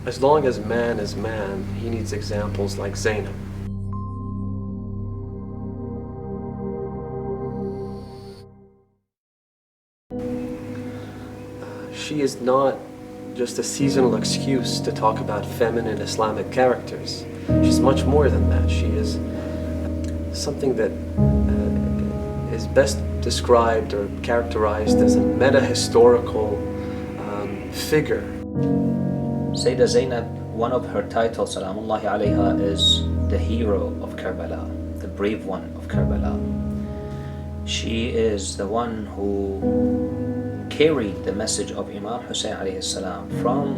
As long as man is man, he needs examples like Zainab. She is not just a seasonal excuse to talk about feminine Islamic characters. She's much more than that. She is something that is best described or characterized as a meta-historical figure. Sayyidah Zainab, one of her titles, salamullahi alayha, is the hero of Karbala, the brave one of Karbala. She is the one who carried the message of Imam Hussein alayhi salam from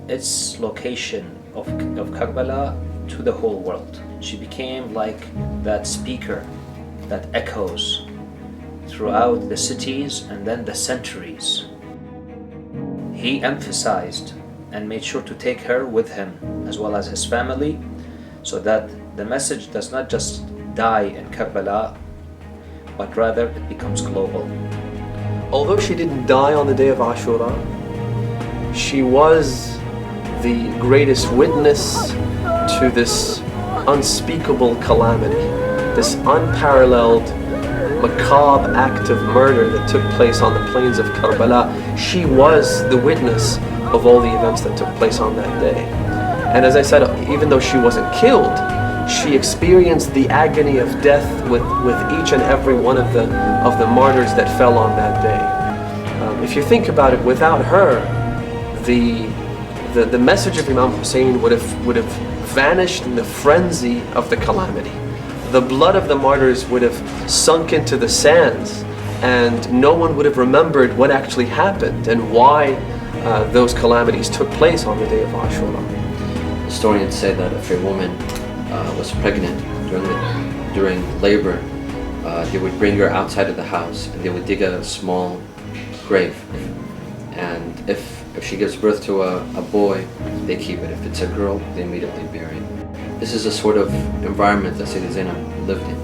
its location of Karbala to the whole world. She became like that speaker that echoes throughout the cities and then the centuries. He emphasized and made sure to take her with him as well as his family, so that the message does not just die in Karbala, but rather it becomes global. Although she didn't die on the day of Ashura, she was the greatest witness to this unspeakable calamity, this unparalleled, macabre act of murder that took place on the plains of Karbala. She was the witness of all the events that took place on that day. And as I said, even though she wasn't killed, she experienced the agony of death with each and every one of the martyrs that fell on that day. If you think about it, without her, the message of Imam Hussein would have vanished in the frenzy of the calamity. The blood of the martyrs would have sunk into the sands, and no one would have remembered what actually happened and why those calamities took place on the day of Ashura. Historians say that if a woman was pregnant during labor, they would bring her outside of the house and they would dig a small grave. And if she gives birth to a boy, they keep it. If it's a girl, they immediately bury it. This is a sort of environment that Sayyidah Zainab lived in.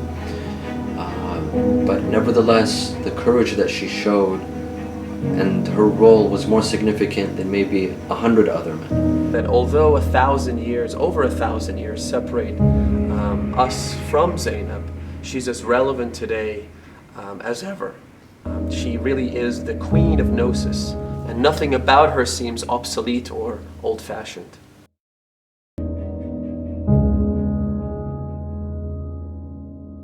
But nevertheless, the courage that she showed and her role was more significant than maybe 100 other men. That although over 1,000 years separate us from Zainab, she's as relevant today as ever. She really is the queen of Gnosis, and nothing about her seems obsolete or old-fashioned.